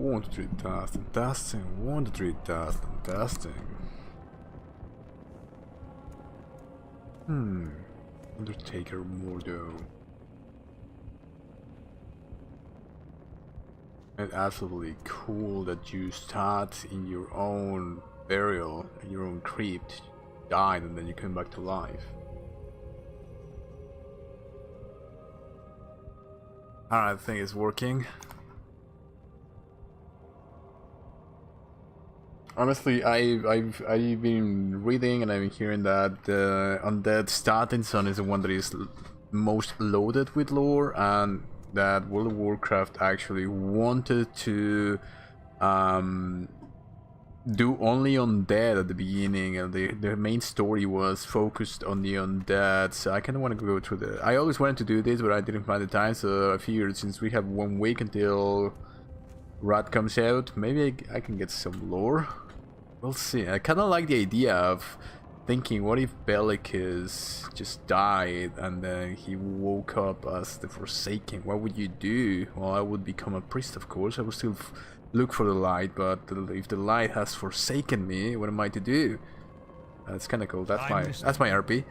1 to 3 testing, 1 to 3 testing. Undertaker Mordo. It's absolutely cool that you start in your own burial, in your own crypt, died, and then you come back to life. Alright, I think it's working. Honestly, I've been reading and I've been hearing that the undead starting sun is the one that is most loaded with lore, and that World of Warcraft actually wanted to do only undead at the beginning, and the main story was focused on the undead. So I kind of want to go through the. I always wanted to do this, but I didn't find the time. So I figured since we have 1 week until Rat comes out, maybe I can get some lore. We'll see. I kind of like the idea of thinking, what if Bellicus just died and then he woke up as the Forsaken? What would you do? Well, I would become a priest, of course. I would still look for the light, but if the light has forsaken me, what am I to do? That's kind of cool. That's my RP.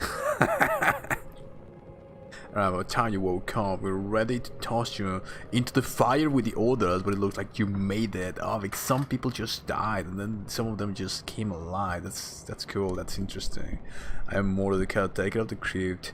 By the time you woke up, we were ready to toss you into the fire with the others, but it looked like you made it. Oh, like some people just died, and then some of them just came alive. That's cool. That's interesting. I am more the caretaker of the crypt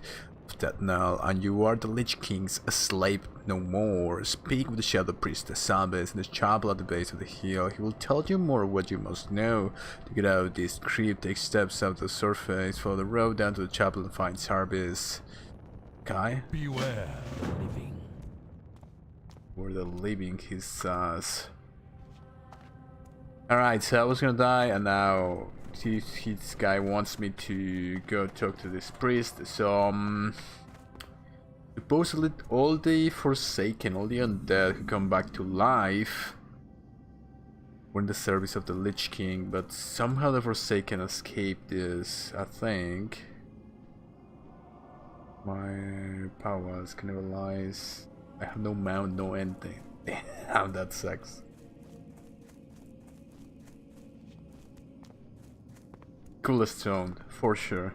of that now, and you are the Lich King's slave no more. Speak with the Shadow Priest, the Sabbath, in the chapel at the base of the hill. He will tell you more of what you must know. To get out of this crypt, take steps out to the surface, follow the road down to the chapel and find Sarbis. Okay. Beware the living. Where the living, he says. Alright, so I was gonna die, and now this guy wants me to go talk to this priest. So supposedly all the Forsaken, all the undead who come back to life were in the service of the Lich King, but somehow the Forsaken escaped this, I think. My powers cannibalize. I have no mount, no anything. Damn, that sucks. Coolest zone, for sure.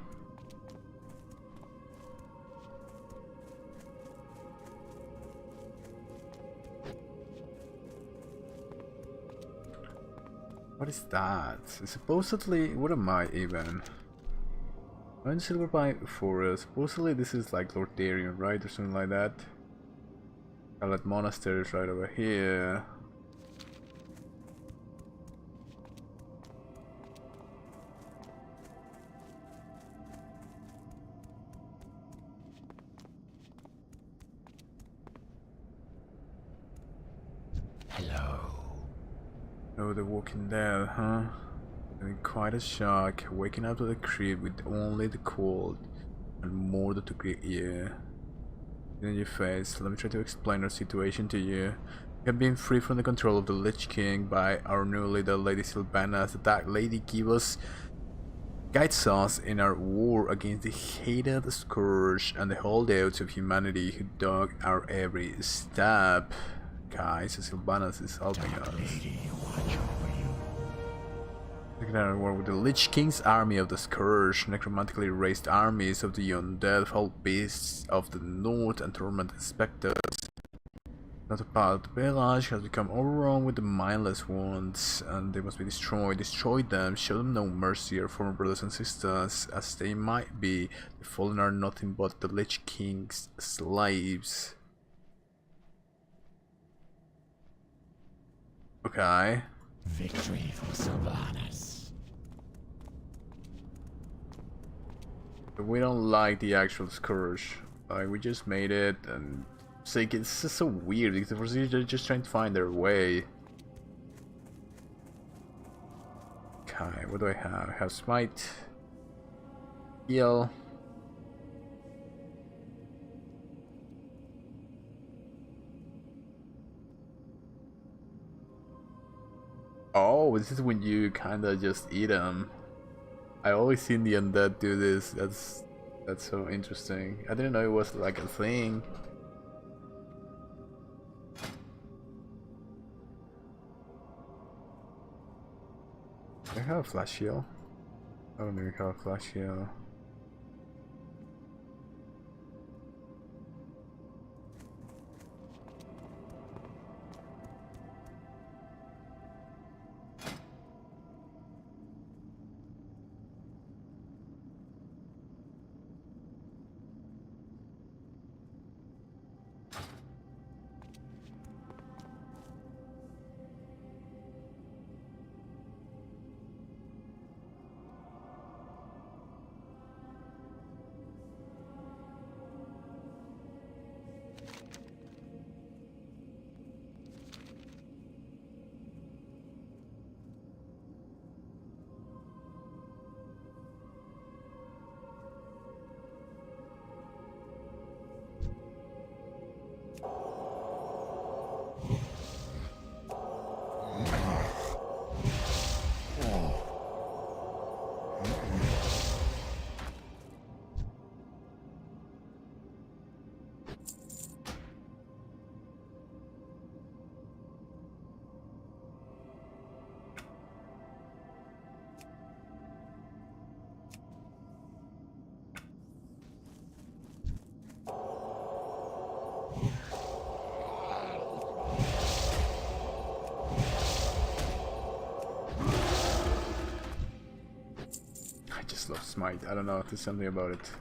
What is that? Supposedly, what am I even? I'm in Silverpine Forest. Supposedly this is like Lordaeron, right? Or something like that. Scarlet Monastery is right over here. Hello. Oh, the Walking Dead, huh? Having quite a shock, waking up to the crib with only the cold and more to greet you. In your face, let me try to explain our situation to you. We have been free from the control of the Lich King by our new leader, Lady Sylvana. That lady guides us in our war against the hated Scourge and the holdouts of humanity who dog our every step. Guys, Sylvanas is helping us. Declared war with the Lich King's army of the Scourge, necromantically raised armies of the undead, foul beasts of the north, and tormented specters. Not a part of the village has become overrun with the mindless ones, and they must be destroyed. Destroy them, show them no mercy, our former brothers and sisters, as they might be. The fallen are nothing but the Lich King's slaves. Okay. Victory for Sylvanas. We don't like the actual Scourge. Like, we just made it, and it's like, it's just so weird because they're just trying to find their way. Okay, what do I have? I have Smite, Heal. Oh, this is when you kinda just eat them. I always seen the undead do this. That's so interesting. I didn't know it was like a thing. I have a flash shield. I don't even have a flash shield. I just love Smite. I don't know, there's something about it.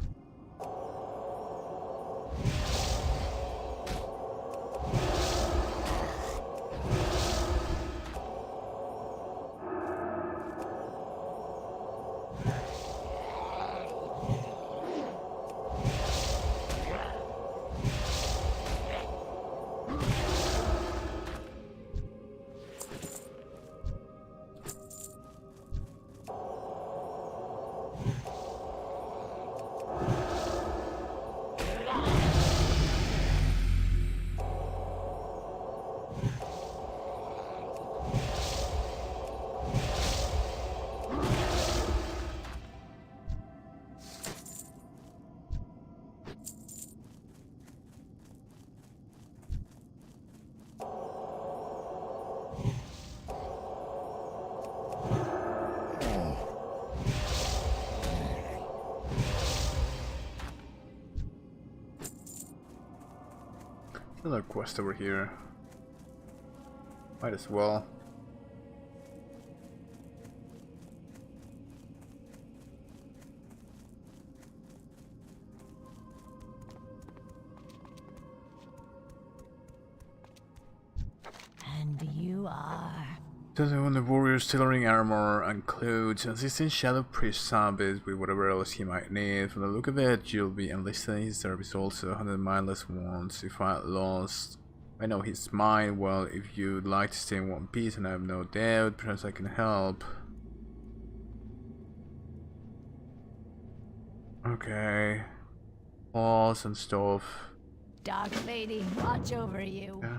Another quest over here. Might as well. And you are. When the warriors tailoring armor and clothes, assisting shadow priest zombies with whatever else he might need. From the look of it, you'll be enlisting his service also. 100 mindless ones. If I lost, I know he's mine. Well, if you'd like to stay in one piece, and I have no doubt, perhaps I can help. Okay. Walls and stuff. Dark Lady, watch over you. Yeah.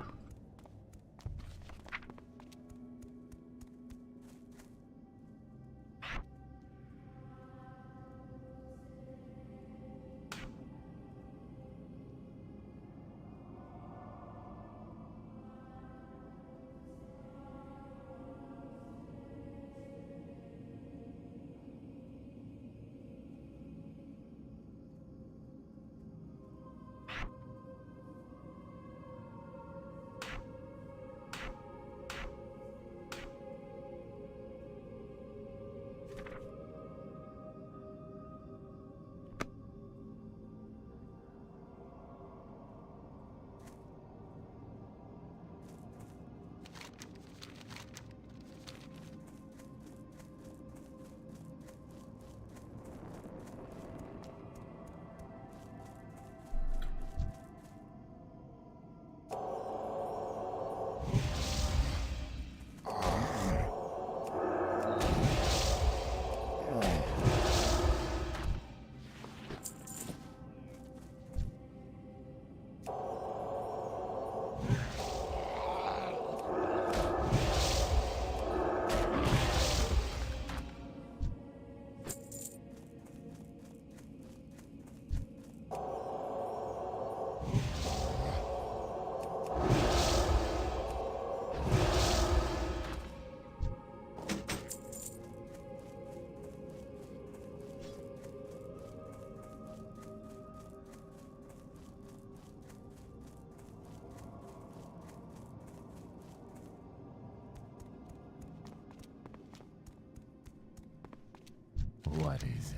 What is it?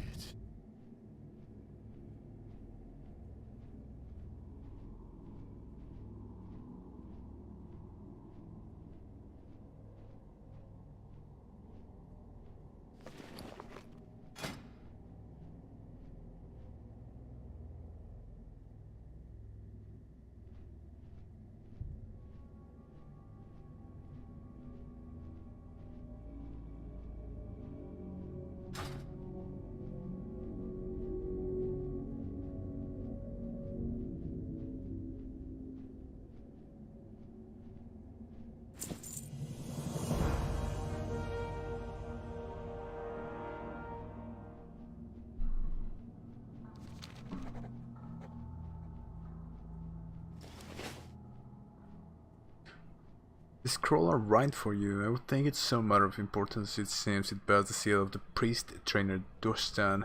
The scroll are right for you. I would think it's some matter of importance. It seems it bears the seal of the priest trainer Dustan.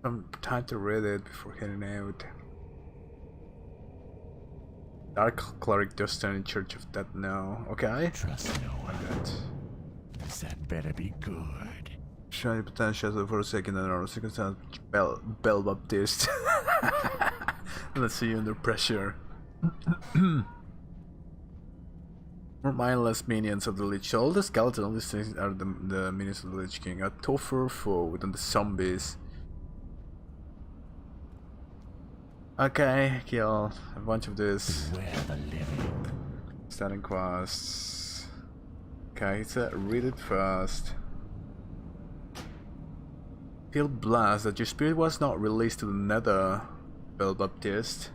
Some time to read it before heading out. Dark cleric Dustan in Church of Death now. Okay. Trust no one. That. That better be good. Shiny potential for a second and a second time. Bell Baptist. Let's see you under pressure. More mindless minions of the Lich. So all the skeletons, all these things are the minions of the Lich King. A tougher foe than the zombies. Okay, kill a bunch of this. Beware the living. Starting quests. Okay, it's read it fast. Feel blessed that your spirit was not released to the nether, Bell Baptist.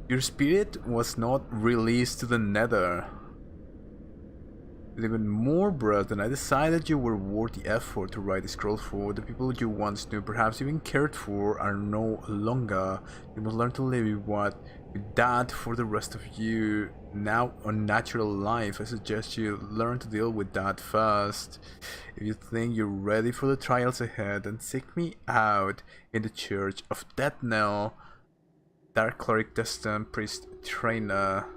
Your spirit was not released to the nether. With even more breath, and I decided you were worth the effort to write the scroll for. The people you once knew, perhaps even cared for, are no longer. You must learn to live with that for the rest of you. Now, unnatural life, I suggest you learn to deal with that first. If you think you're ready for the trials ahead, then seek me out in the Church of Death now. Dark cleric, Destin, priest, trainer.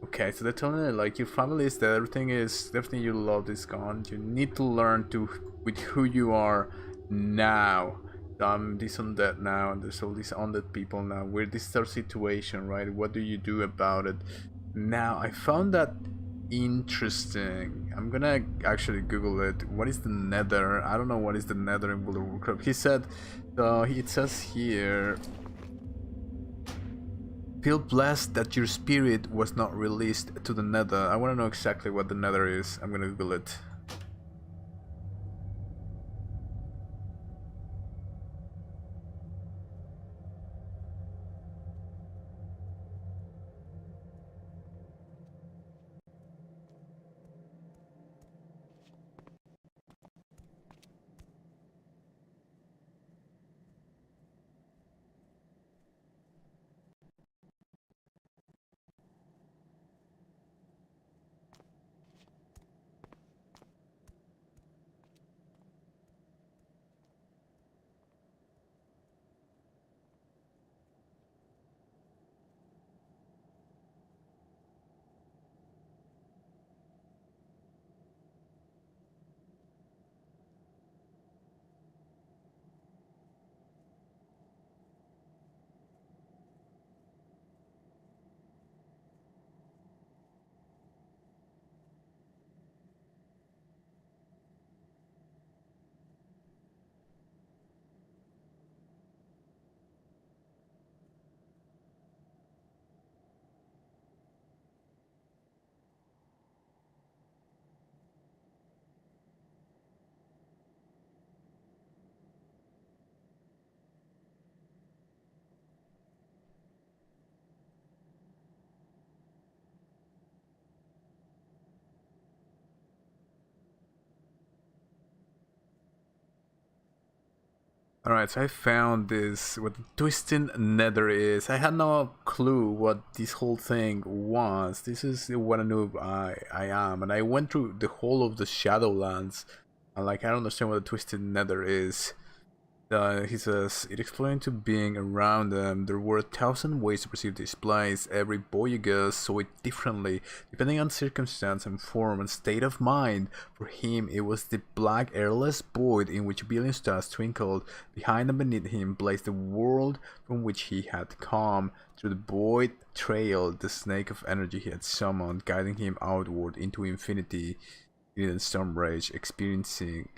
Okay, so they're telling you like your family is dead, everything you love is gone. You need to learn to with who you are now. These undead now, and there's all these undead people now. This is our situation, right? What do you do about it? Now, I found that interesting. I'm gonna actually Google it. What is the nether? I don't know what is the nether in World of Warcraft. He said, it says here. Feel blessed that your spirit was not released to the nether. I want to know exactly what the nether is. I'm gonna Google it. Alright, so I found this, what the twisting nether is. I had no clue what this whole thing was. This is what a noob I am. And I went through the whole of the Shadowlands. And like, I don't understand what the twisted nether is. He says, it explained to being around them. There were 1,000 ways to perceive this place. Every Voyager saw it differently, depending on circumstance and form and state of mind. For him, it was the black, airless void in which billion stars twinkled. Behind and beneath him blazed the world from which he had come. Through the void trailed the snake of energy he had summoned, guiding him outward into infinity. In storm rage, experiencing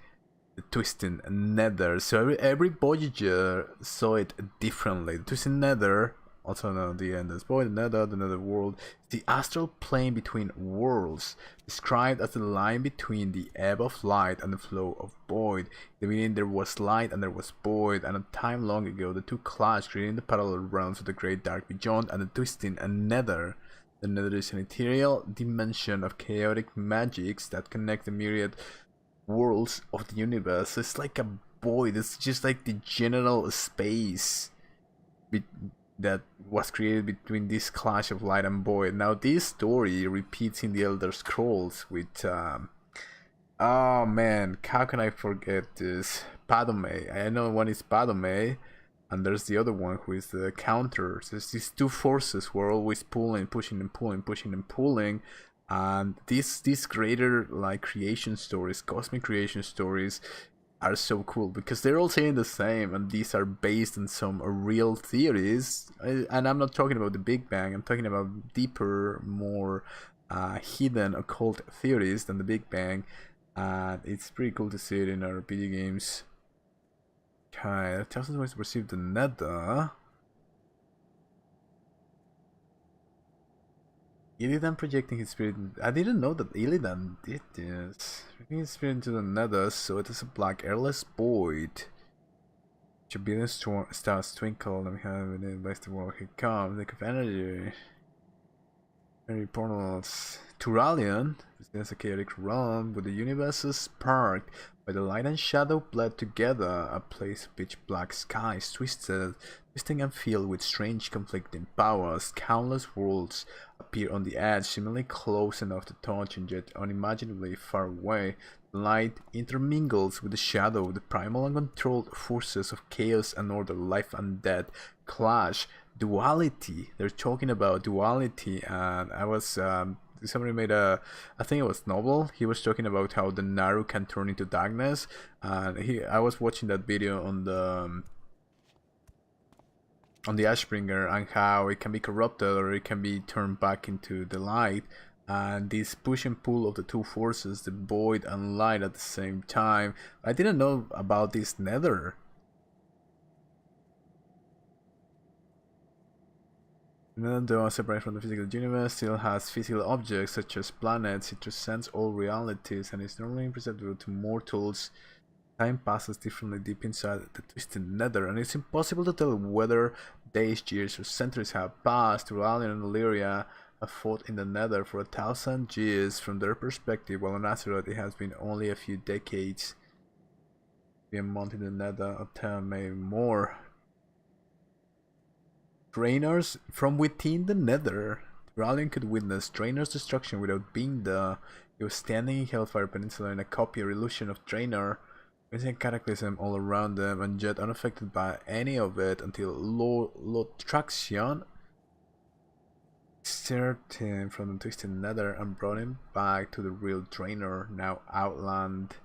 the twisting nether. So every Voyager saw it differently. The twisting nether, also known the endless void, the nether world, the astral plane between worlds, described as the line between the ebb of light and the flow of void. In the beginning there was light and there was void, and a time long ago the two clashed, creating the parallel realms of the great dark beyond and the twisting and nether. The nether is an ethereal dimension of chaotic magics that connect the myriad worlds of the universe. It's like a void. It's just like the general space that was created between this clash of light and void. Now this story repeats in the Elder Scrolls with oh man, how can I forget this? Padme. I know one is Padme, and there's the other one who is the counter. So there's these two forces who are always pulling, pushing and pulling, pushing and pulling. And these greater like creation stories, cosmic creation stories, are so cool because they're all saying the same, and these are based on some real theories. And I'm not talking about the Big Bang. I'm talking about deeper, more hidden occult theories than the Big Bang. And it's pretty cool to see it in our video games. Okay, 1,000 ways to perceive the nether. Illidan projecting his spirit. I didn't know that Illidan did this. Projecting his spirit into the nether, so it is a black, airless void. A billion stars twinkle, and we have it by the world he comes. Lake of energy. Very portals. Turalion is a chaotic realm with the universes sparked by the light and shadow bled together, a place of pitch black skies twisting and filled with strange conflicting powers. Countless worlds appear on the edge, seemingly close enough to touch and yet unimaginably far away. The light intermingles with the shadow, the primal uncontrolled forces of chaos and order, life and death clash. Duality. They're talking about duality, and I was somebody made a, I think it was Noble. He was talking about how the Naru can turn into darkness, and I was watching that video on the Ashbringer, and how it can be corrupted or it can be turned back into the light, and this push and pull of the two forces, the void and light at the same time. I didn't know about this nether. Though separate from the physical universe, still has physical objects such as planets. It transcends all realities and is normally imperceptible to mortals. Time passes differently deep inside the twisted nether, and it's impossible to tell whether days, years, or centuries have passed. Turalion and Illyria have fought in the nether for 1,000 years. From their perspective, while on Azeroth it has been only a few decades. Be a month in the nether, or 10, maybe more. Draenors from within the nether. Turalion could witness Draenor's destruction without being there. He was standing in Hellfire Peninsula in a copy or illusion of Draenor, witnessing cataclysm all around them, and yet unaffected by any of it until Lotraxion stirred him from the twisted nether and brought him back to the real Draenor, now Outland.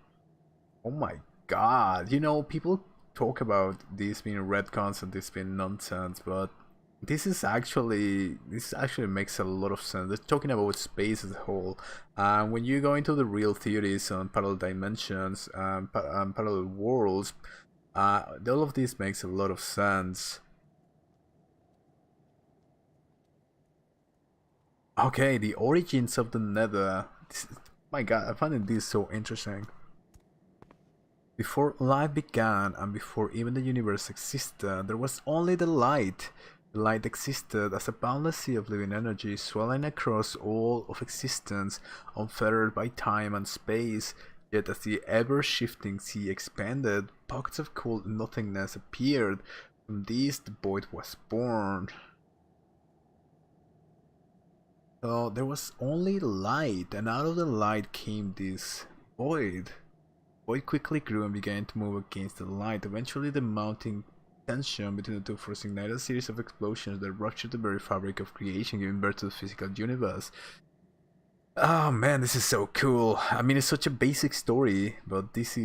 Oh my god, you know, people talk about this being retcons and this being nonsense, but this actually makes a lot of sense. They're talking about space as a whole, and when you go into the real theories on parallel dimensions and parallel worlds, all of this makes a lot of sense. Okay, the origins of the nether. My god, I find this so interesting. Before life began and before even the universe existed, there was only the light. The light existed as a boundless sea of living energy swelling across all of existence, unfettered by time and space. Yet as the ever-shifting sea expanded, pockets of cold nothingness appeared. From these the void was born. So there was only light, and out of the light came this void. Void quickly grew and began to move against the light. Eventually, the mounting tension between the two forces ignited a series of explosions that ruptured the very fabric of creation, giving birth to the physical universe. Oh man, this is so cool. I mean, it's such a basic story, but this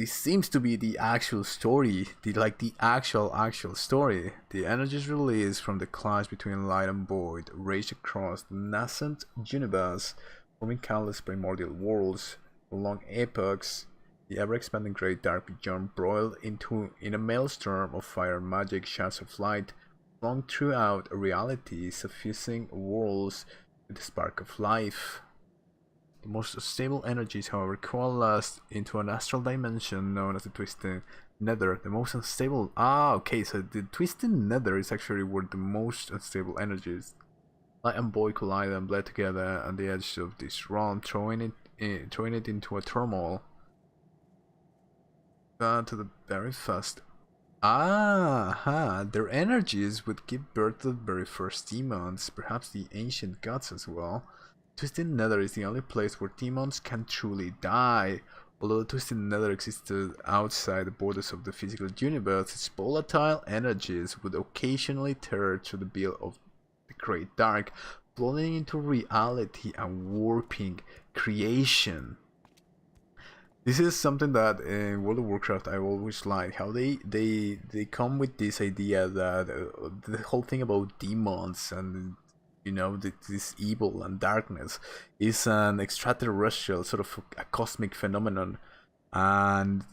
seems to be the actual story, the actual story. The energies released from the clash between light and void raged across the nascent universe, forming countless primordial worlds. Along epochs, the ever-expanding great dark beyond broiled in a maelstrom of fire and magic. Shafts of light flung throughout reality, suffusing worlds with the spark of life. The most stable energies, however, coalesced into an astral dimension known as the twisted nether. The most unstable. Okay, so the twisted nether is actually where the most unstable energies. Light and void collided and bled together on the edge of this realm, throwing it into a turmoil. To the very first. Their energies would give birth to the very first demons, perhaps the ancient gods as well. Twisted Nether is the only place where demons can truly die. Although the Twisted Nether existed outside the borders of the physical universe, its volatile energies would occasionally tear through the veil of the Great Dark, flooding into reality and warping creation. This is something that in World of Warcraft I always like, how they come with this idea that the whole thing about demons and this evil and darkness is an extraterrestrial sort of a cosmic phenomenon, and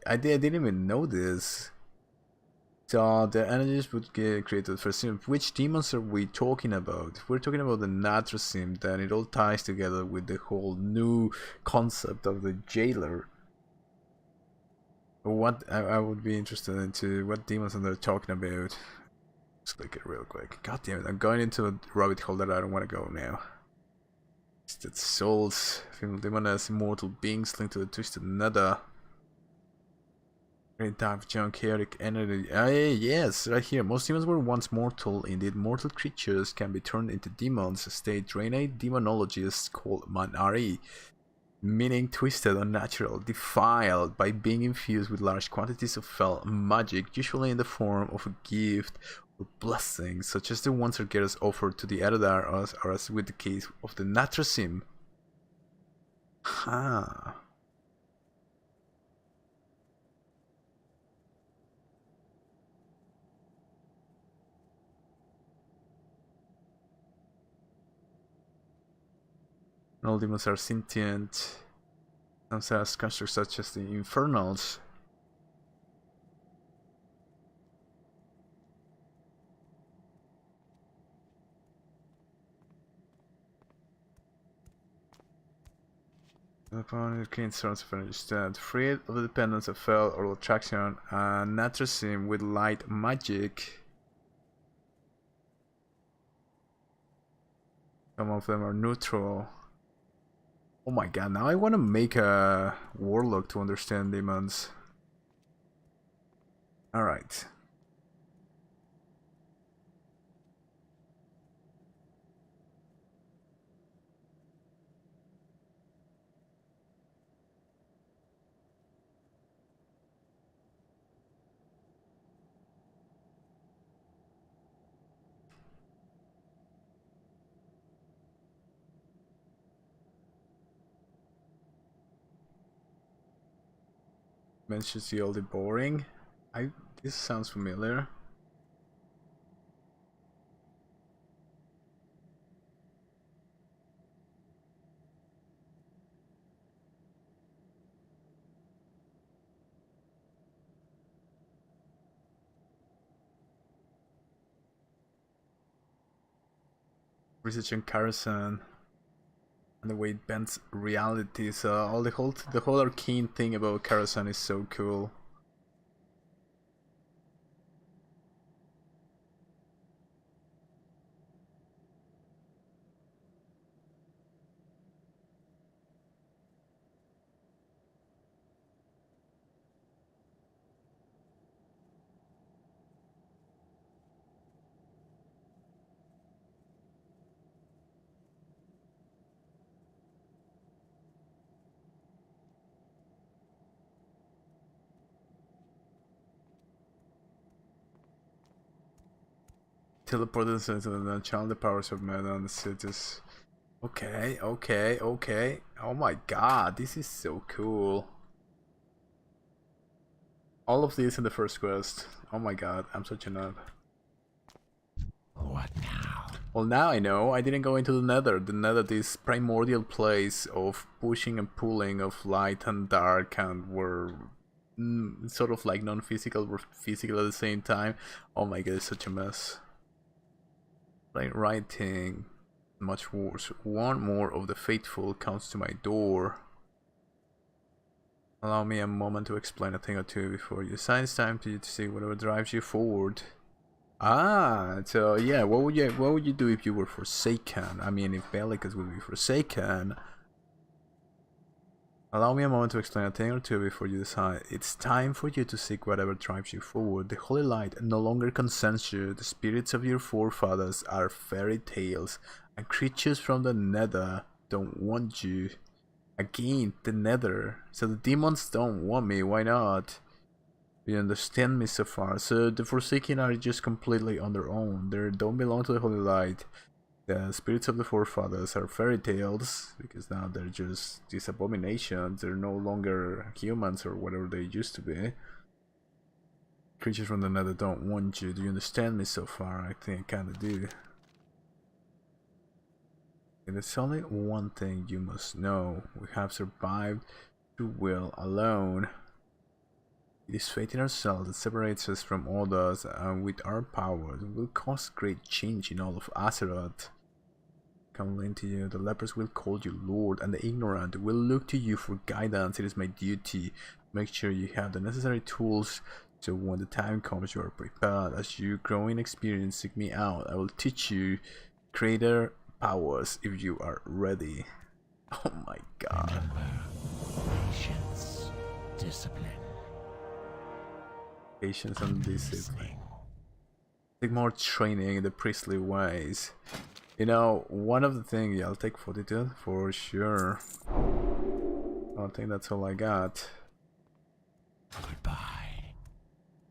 I didn't even know this. So the energies would get created first. Which demons are we talking about? If we're talking about the Natrasim, then it all ties together with the whole new concept of the jailer. What I would be interested into what demons are they talking about. Let's click it real quick. God damn it, I'm going into a rabbit hole that I don't want to go now. Twisted souls, female demon as immortal beings linked to the twisted nether. Great dark junk, chaotic energy. Yes, right here. Most demons were once mortal. Indeed, mortal creatures can be turned into demons. A state Draenei demonologists called Man'ari, meaning twisted, unnatural, defiled by being infused with large quantities of fell magic, usually in the form of a gift or blessing, such as the ones Argeras offered to the Eredar, or as with the case of the Natrasim. All demons are sentient. Some constructs such as the Infernals. Upon it gains source of energy instead, freed of the dependence of fell or attraction, and Natrasim with light magic. Some of them are neutral. Oh my god, now I want to make a warlock to understand demons. Alright. Mentions the oldie boring. This sounds familiar. Research and Karasan and the way it bends reality. So all the whole arcane thing about Karasan is so cool. teleport us into the channel the powers of men and the cities. Okay, okay, okay. Oh my god, this is so cool. All of this in the first quest. Oh my god, I'm such a nerd. What now? Well, now I know. I didn't go into the nether. The nether, this primordial place of pushing and pulling of light and dark, and were sort of like non-physical, were physical at the same time. Oh my god, it's such a mess. Like writing, much worse. One more of the faithful comes to my door. Allow me a moment to explain a thing or two before you sign. It's time for you to see whatever drives you forward. Ah, so yeah, what would you do if you were forsaken? I mean, if Bellicus would be forsaken. Allow me a moment to explain a thing or two before you decide. It's time for you to seek whatever drives you forward. The holy light no longer concerns you. The spirits of your forefathers are fairy tales, and creatures from the nether don't want you. Again, the nether. So the demons don't want me, why not? You understand me so far? So the Forsaken are just completely on their own. They don't belong to the Holy Light. The spirits of the forefathers are fairy tales, because now they're just these abominations. They're no longer humans or whatever they used to be. Creatures from the nether don't want you. Do you understand me so far? I think I kinda do. And there's only one thing you must know. We have survived too well alone. It is fate in ourselves that separates us from others, and with our powers, we will cause great change in all of Azeroth. Come lean to you, the lepers will call you Lord, and the ignorant will look to you for guidance. It is my duty to make sure you have the necessary tools, so when the time comes you are prepared. As you grow in experience, seek me out. I will teach you greater powers if you are ready. Oh my god. Remember, patience, discipline. Patience and discipline. Take more training in the priestly ways. You know, one of the things, yeah, I'll take fortitude for sure. I think that's all I got. Goodbye.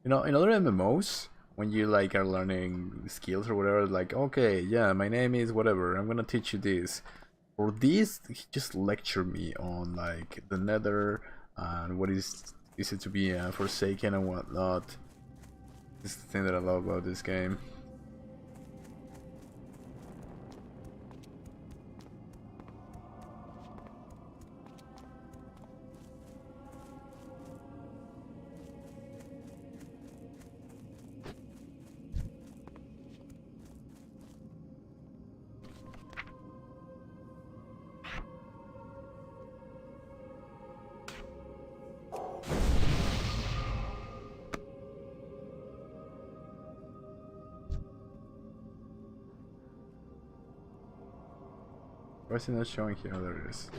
You know, in other MMOs, when you like are learning skills or whatever, like, okay, yeah, my name is whatever, I'm gonna teach you this. For this, he just lecture me on like the nether and what is it to be forsaken and whatnot. This is the thing that I love about this game. Why is it not showing here? There it is.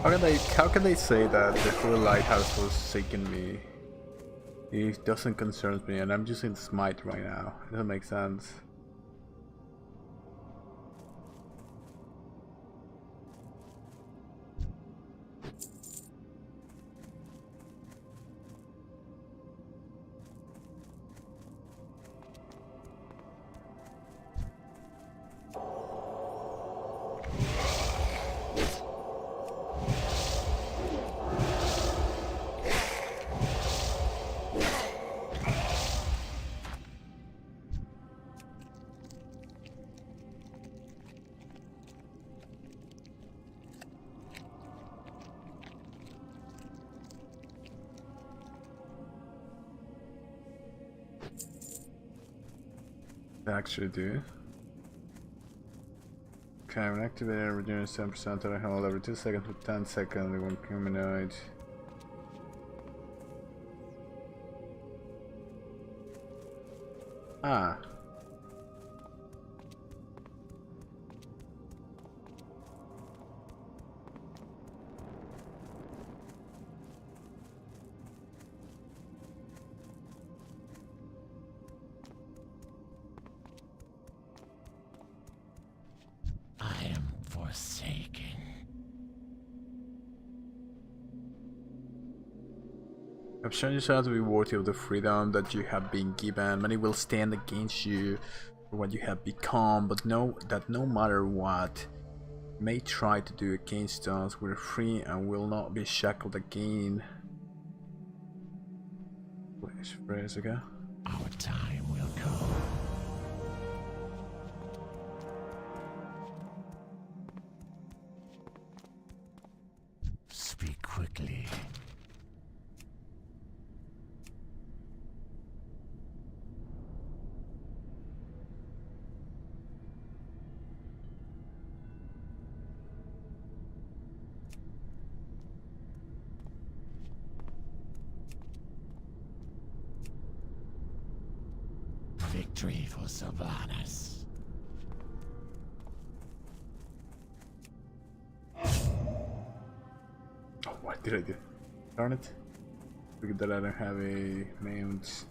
How can they say that the whole lighthouse was seeking me? It doesn't concern me, and I'm using smite right now. It doesn't make sense. They actually do. Okay, when activated, reduce 7% of the hold every 2 seconds for 10 seconds. One humanoid. Ah. I am forsaken. You have shown yourself to be worthy of the freedom that you have been given. Many will stand against you for what you have become, but know that no matter what may try to do against us, we're free and will not be shackled again. Which phrase again? Our time will come. Speak quickly. Victory for Sylvanas. Oh, what did I do? Darn it. Look at that, I don't have a mount.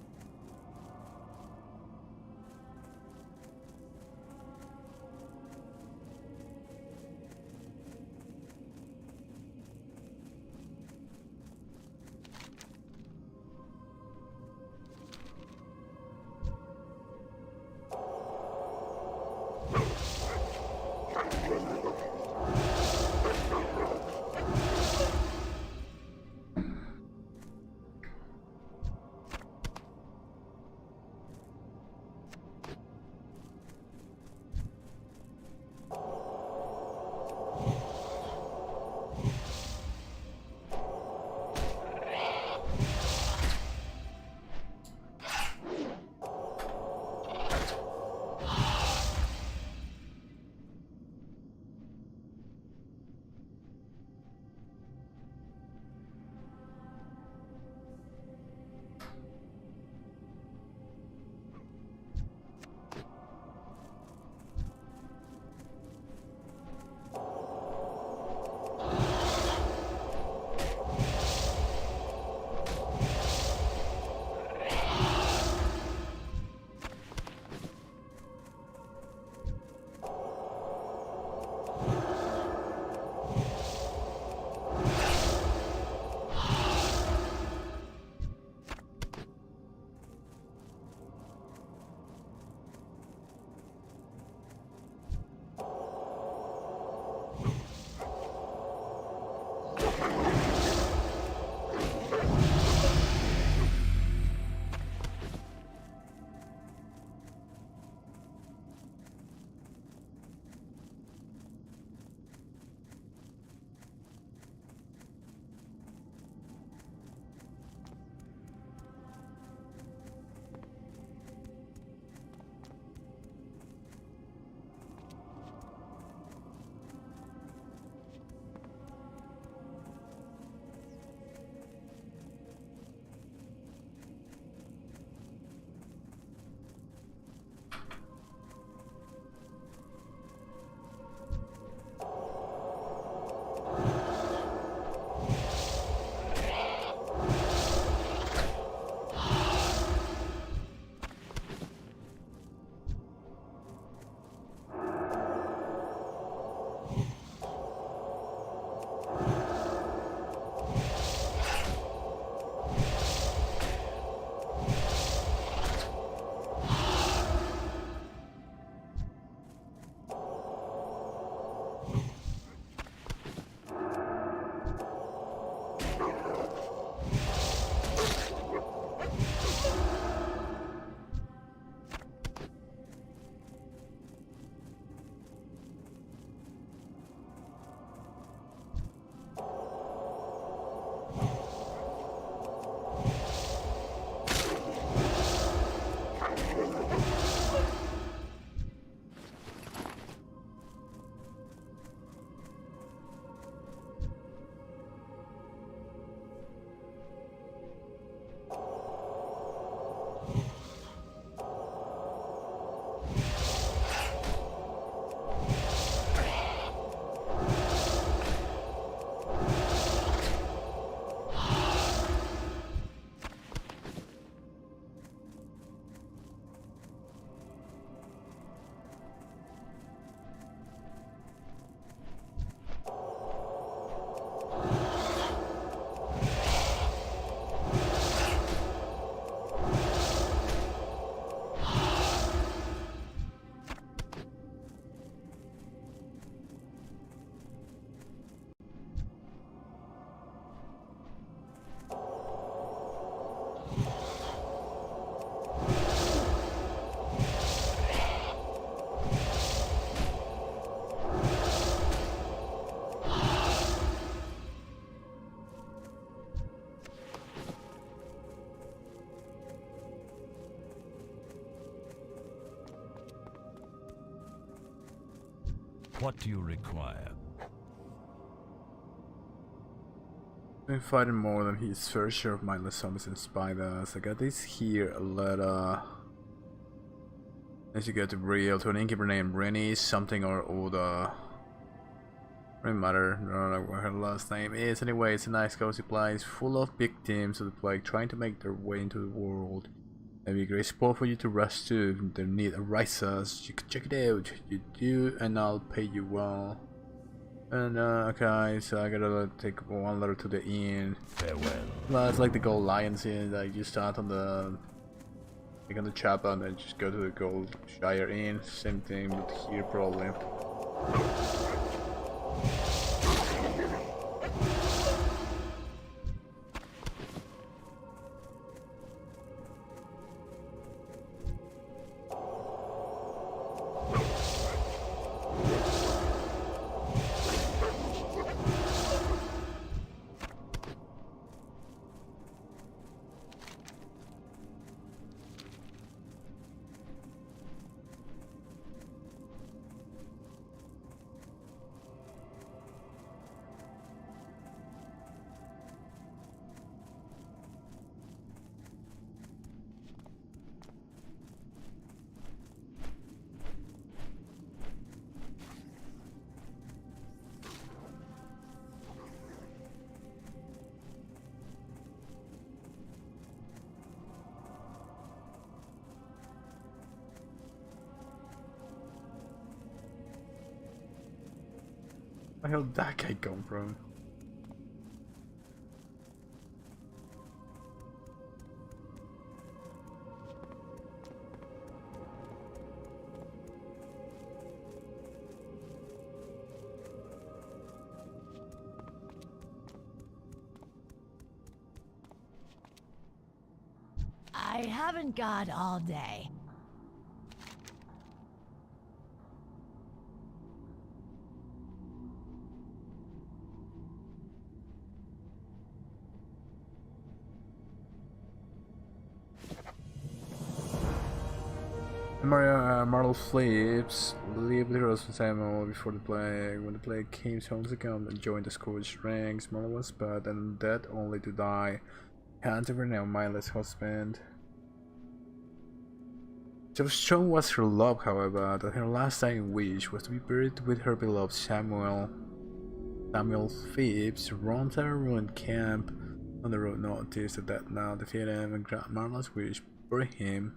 What do you require? Been fighting more than his fair share of mindless zombies and spiders. I got this here, a letter. As you go to Brielle to an innkeeper named Rennie, something or other. Doesn't matter, I don't know what her last name is. Anyway, it's a nice cozy place full of victims of the plague trying to make their way into the world. Maybe a great spot for you to rush to if their need arises. You can check it out. You do, and I'll pay you well. And okay, so I gotta take one letter to the inn. Farewell. Well, it's like the Gold Lions Inn. Like you start on the chapel and then just go to the Gold Shire Inn. Same thing, but here probably. Where the hell did that guy come from? I haven't got all day. Martel sleeps. Leave the rest of Samuel before the plague. When the plague came home to come and joined the scourged ranks, Martel was bad and dead only to die. Hands over now, mindless husband. So strong was her love, however, that her last dying wish was to be buried with her beloved Samuel. Samuel Phipps runs our ruined camp on the road noticed that now defeated him and grant Marla's wish, bury him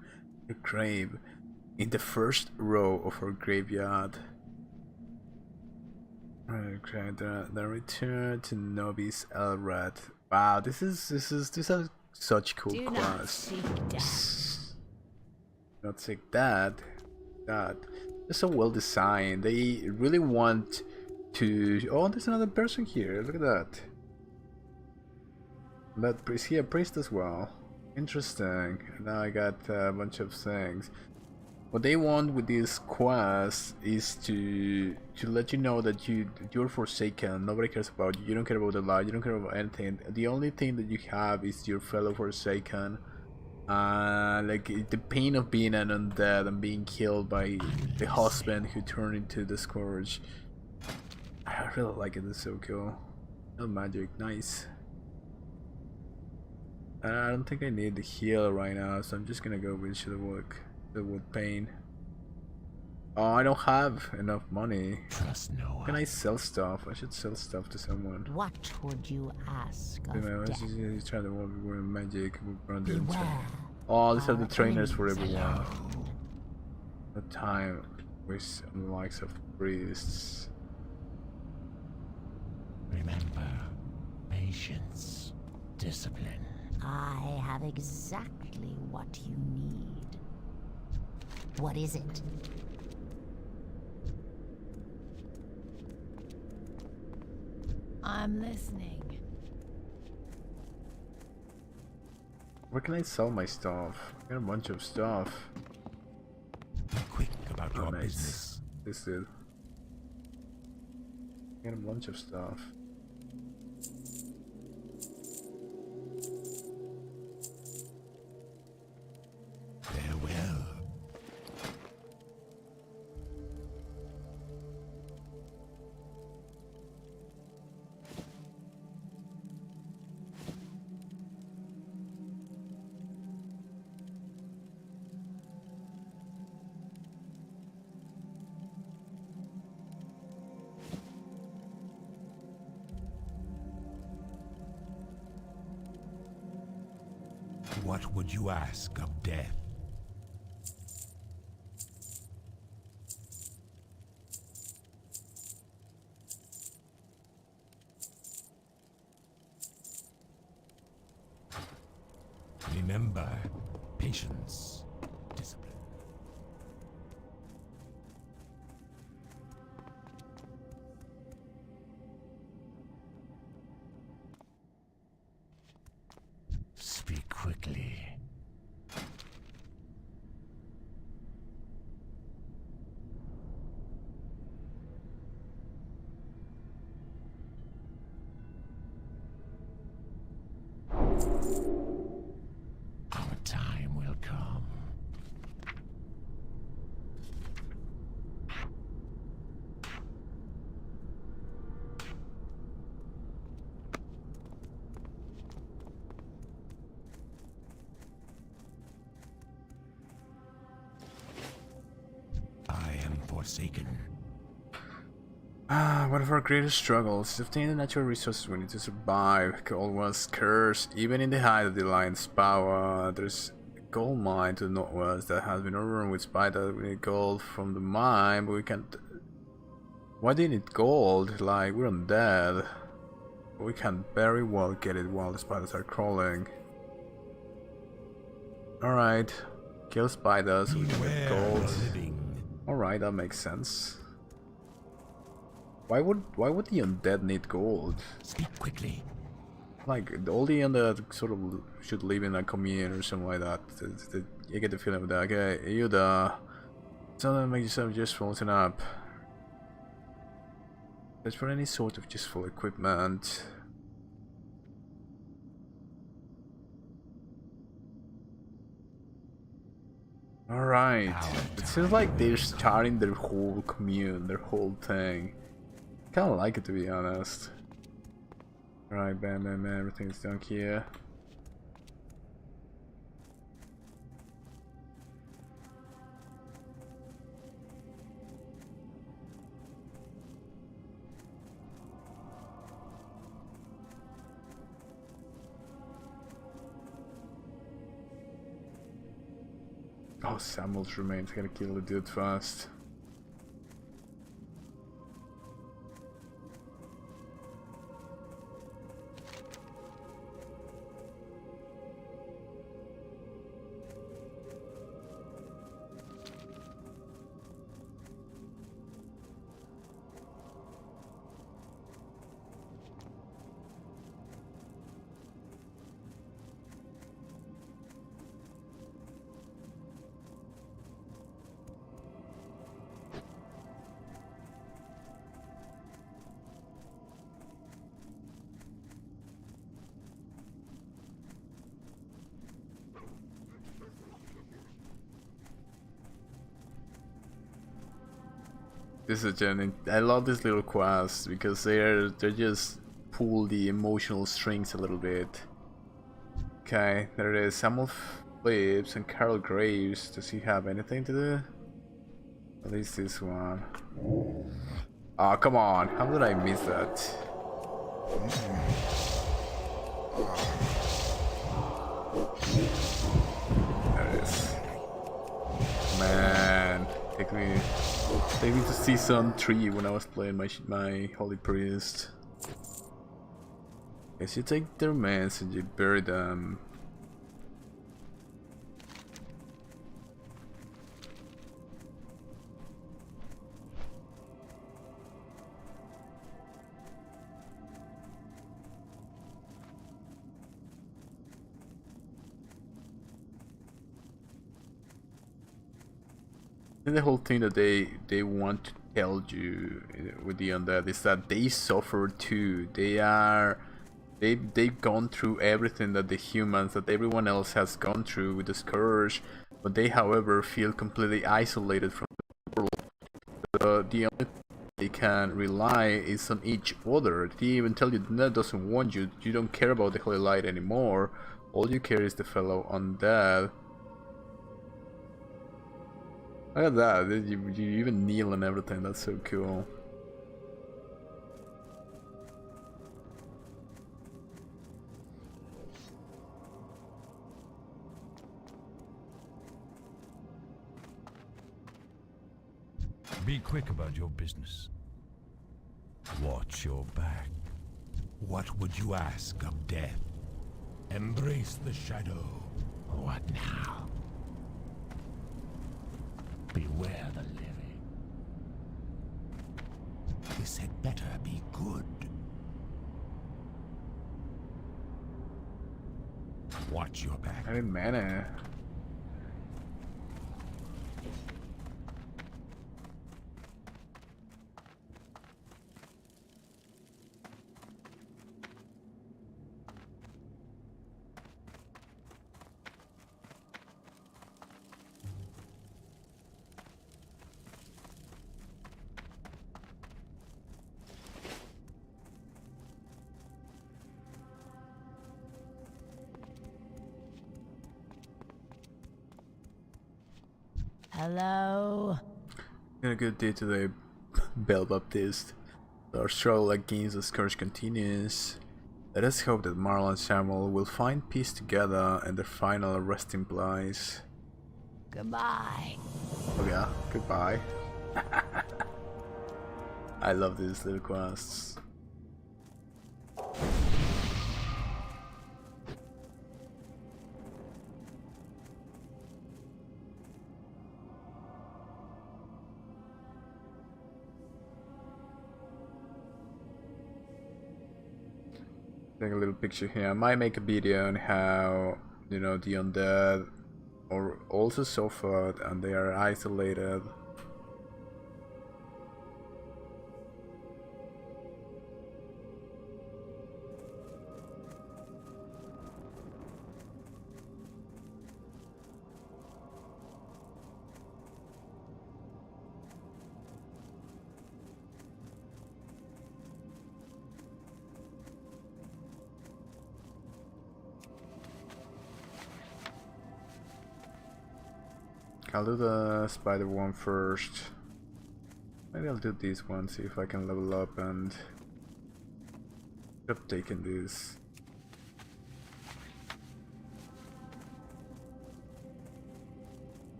in her grave in the first row of her graveyard. Okay, the return to Nobis Elrad. Wow, these are such cool Do not quests. seek death. Not sick that they're so well designed. They really want to. Oh, there's another person here. Look at that. Is he a priest as well? Interesting. Now I got a bunch of things. What they want with this quest is to let you know that you're forsaken. Nobody cares about you. You don't care about the light. You don't care about anything. The only thing that you have is your fellow forsaken. Like the pain of being an undead and being killed by the husband who turned into the scourge. I really like it. It's so cool. No magic, nice. I don't think I need the heal right now, so I'm just gonna go with the wood pain. Oh, I don't have enough money. Trust no one. Can I sell stuff? I should sell stuff to someone. What would you ask of death? He's trying to work with magic. Beware. Oh, these are the our trainers for enemies. everyone. The time with the likes of priests. Remember, patience, discipline. I have exactly what you need. What is it? I'm listening. Where can I sell my stuff? I got a bunch of stuff. Be quick about your Nice. business. This is. I got a bunch of stuff. Farewell. What would you ask of death? Remember, patience, discipline. Speak quickly. Our time will come. I am forsaken. One of our greatest struggles is obtaining the natural resources we need to survive. Gold was scarce, even in the height of the Lion's power. There's a gold mine to the northwest that has been overrun with spiders. We need gold from the mine, but we can't. Why do you need gold? Like, we're undead. We can very well get it while the spiders are crawling. Alright, kill spiders, we can get gold. Alright, that makes sense. Why would the undead need gold? Speak quickly. Like, all the undead sort of should live in a commune or something like that. You get the feeling of that. Okay, you something make yourself useful, listen up. Search for any sort of useful equipment. Alright. It seems like they're starting their whole commune, their whole thing. Kinda like it, to be honest. Alright, bam, bam, bam, everything's done here. Oh, Samuel's remains. I gotta kill the dude fast. This is genuine. I love these little quests because they just pull the emotional strings a little bit. Okay, there it is. Samuel Phillips and Carol Graves. Does he have anything to do? At least this one. Oh, come on. How did I miss that? There it is. Man, take me to season 3 when I was playing my Holy Priest. Guess you take their remains and you bury them. And the whole thing that they want to tell you with the undead is that they suffer too. They've gone through everything that the humans, that everyone else has gone through with the scourge, but they, however, feel completely isolated from the world. The only thing they can rely is on each other. They even tell you the net doesn't want you. You don't care about the holy light anymore. All you care is the fellow undead. Look at that, you even kneel and everything, that's so cool. Be quick about your business. Watch your back. What would you ask of death? Embrace the shadow. What now? Beware the living. This had better be good. Watch your back. Hey, mana. Hello? A good day today, Bell Baptist. Our struggle against the scourge continues. Let us hope that Marla and Samuel will find peace together in their final resting place. Goodbye. Oh yeah, goodbye. I love these little quests. Take a little picture here. I might make a video on how, you know, the undead are also suffered and they are isolated. I'll do the spider one first. Maybe I'll do this one, see if I can level up and stop taking this.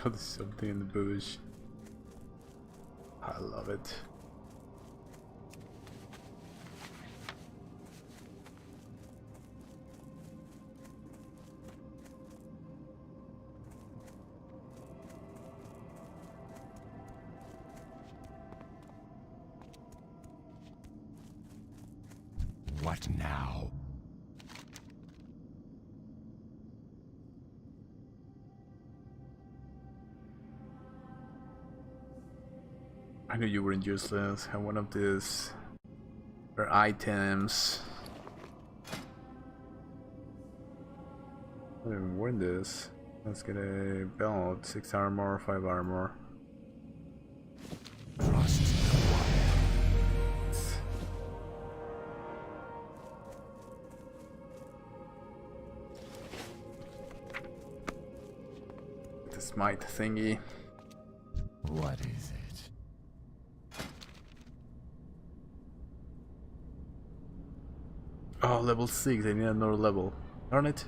Oh, there's something in the bush. I love it. What now? I knew you weren't useless. Have one of these or items. I don't even win this. Let's get a belt, 6 armor, 5 armor. Trust no one. The smite thingy. What is it? Oh, level 6. I need another level. Darn it.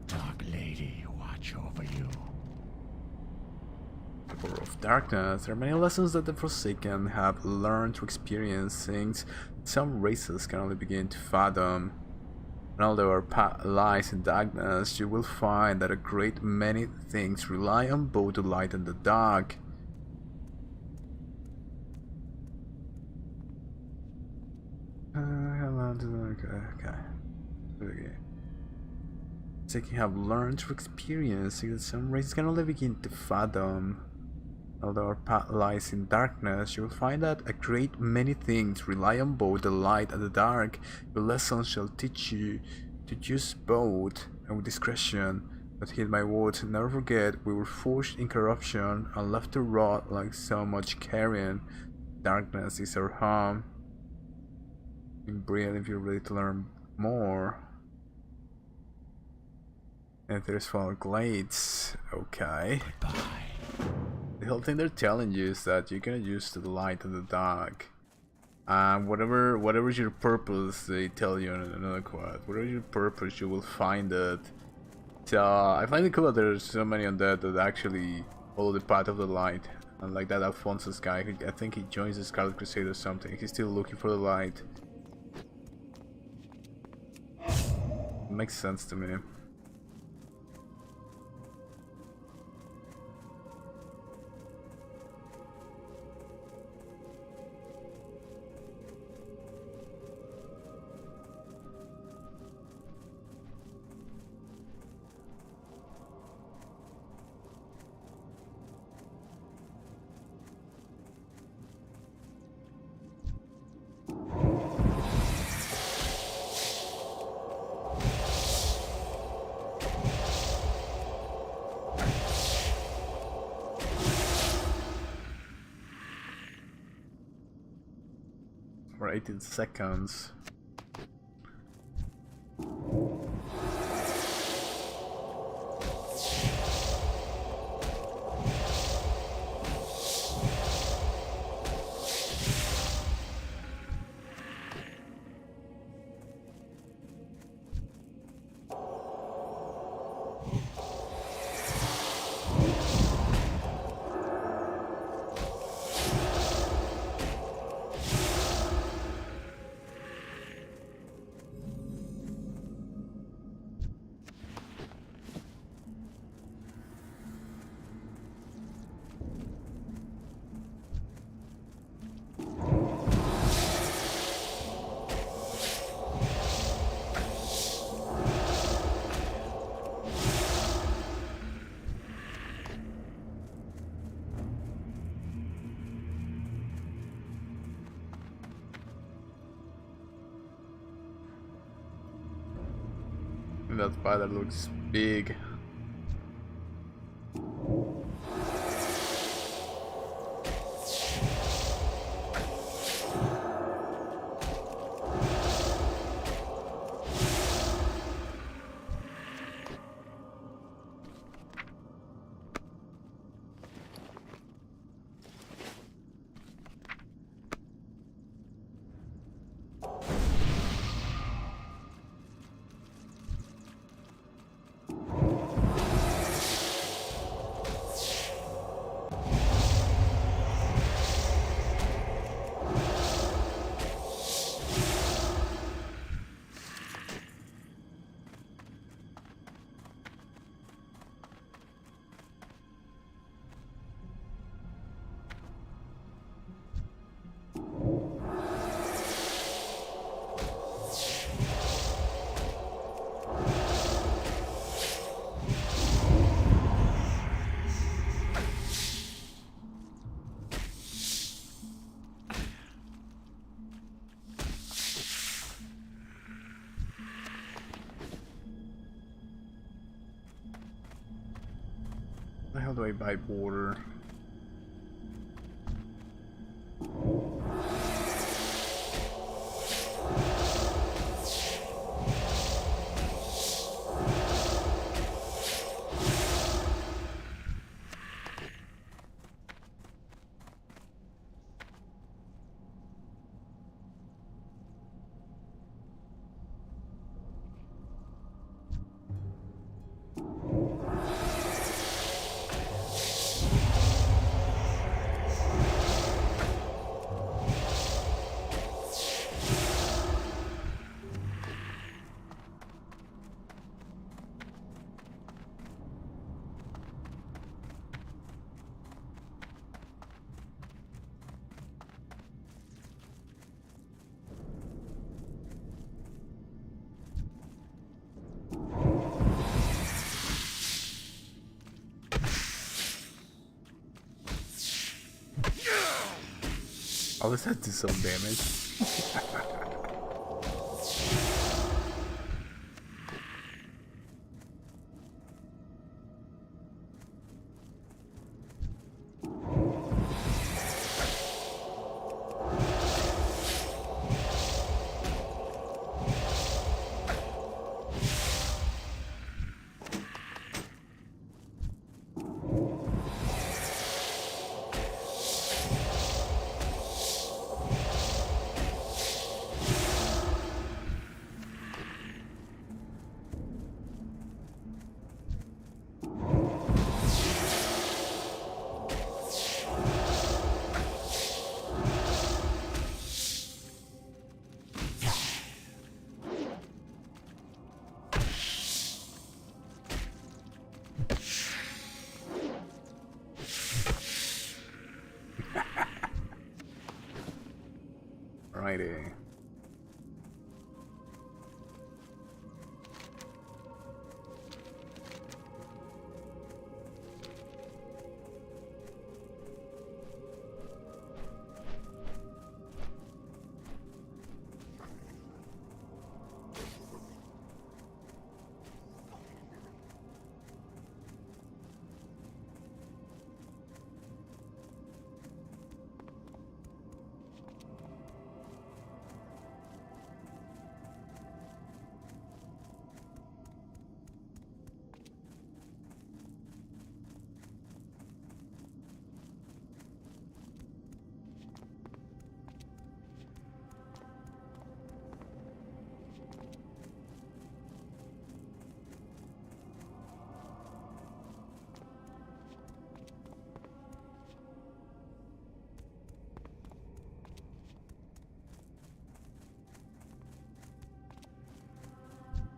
Dark Lady, watch over you. Power of Darkness. There are many lessons that the Forsaken have learned to experience, things some races can only begin to fathom. And although our path lies in darkness, you will find that a great many things rely on both the light and the dark. Okay. Taking have learned through experience that some races can only begin to fathom. Although our path lies in darkness, you will find that a great many things rely on both the light and the dark. Your lessons shall teach you to use both and with discretion. But heed my words, never forget, we were forged in corruption and left to rot like so much carrion. Darkness is our home. In Brian, if you're ready to learn more. And there's Fall Glades. Okay. Goodbye. The whole thing they're telling you is that you're gonna use the light and the dark. Whatever's your purpose, they tell you in another quote. Whatever your purpose, you will find it. So I find it cool that there's so many undead that actually follow the path of the light. And like that Alphonsus guy, I think he joins the Scarlet Crusade or something. He's still looking for the light. It makes sense to me. For 18 seconds. That spider looks big. How do I buy border? At least that did some damage. Righty.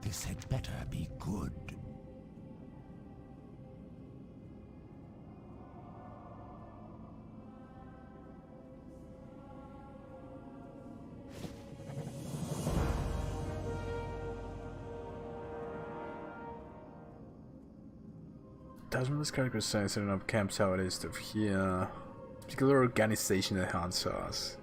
This had better be good. Doesn't this character say setting up camps out east of here? Particular organization that haunts us.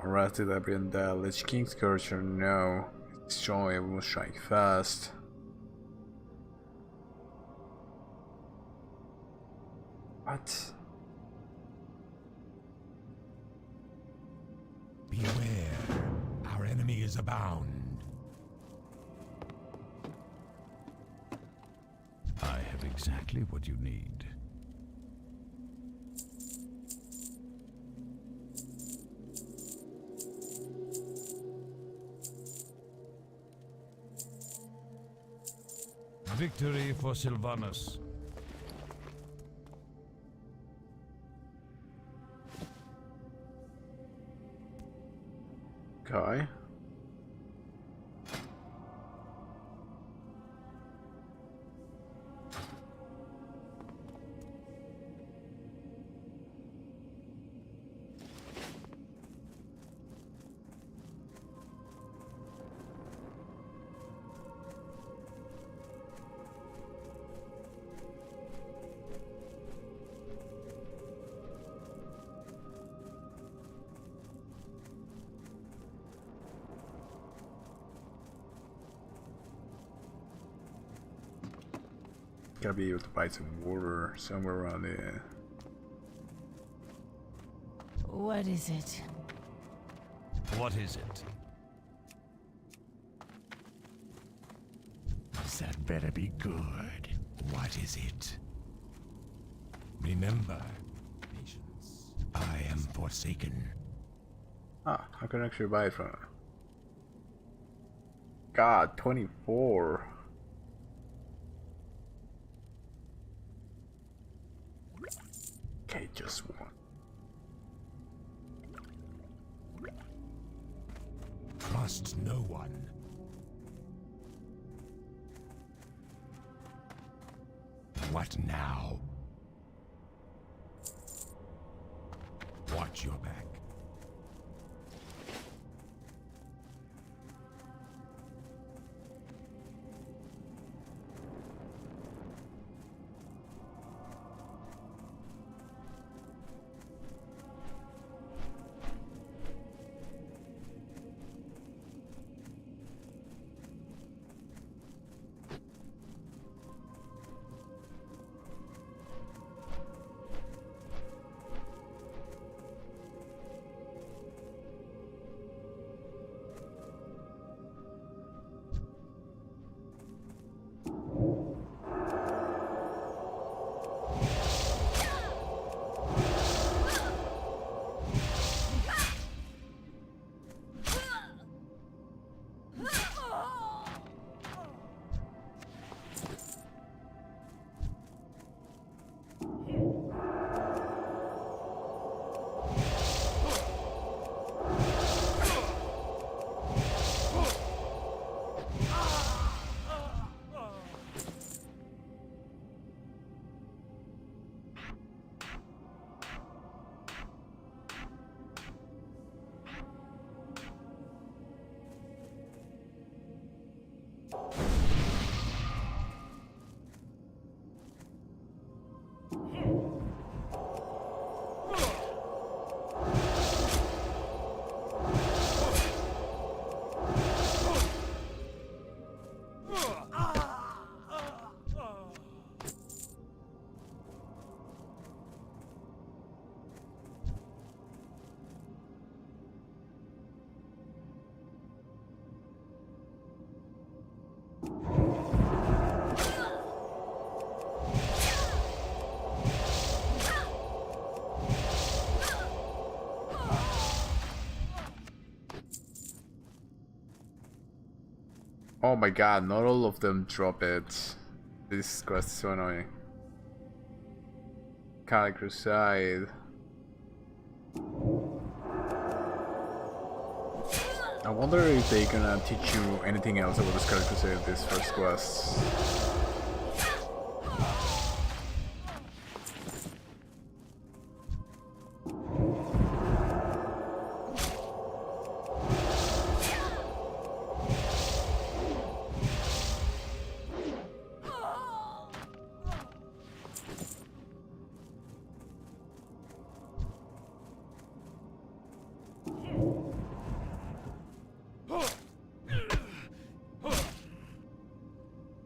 Arrested every undead. Lich King's Scourger, no. Destroy, we will strike fast. What? Beware, our enemy is abound. I have exactly what you need. Victory for Sylvanus. Okay. Gotta be able to buy some water somewhere around there. What is it? What is it? That better be good. What is it? Remember, patience. I am forsaken. Ah, I can actually buy it from her. God, 24. Okay, just one. Trust no one. What now? Watch your back. Oh my god, not all of them drop it. This quest is so annoying. Scarlet crusade. I wonder if they're gonna teach you anything else about the Scarlet crusade this first quest.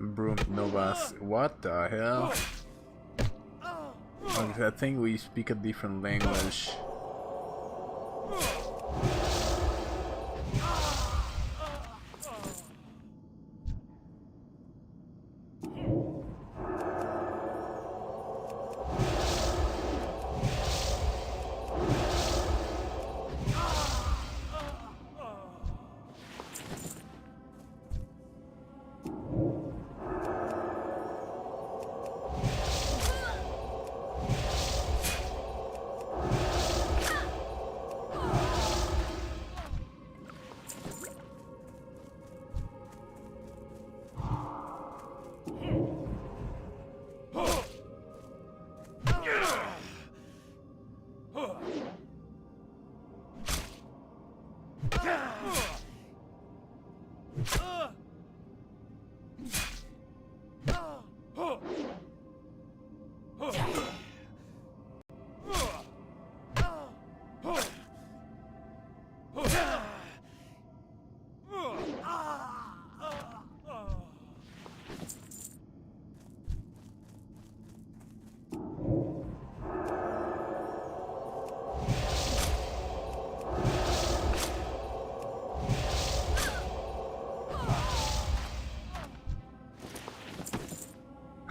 Broom Novas. What the hell? Okay, I think we speak a different language.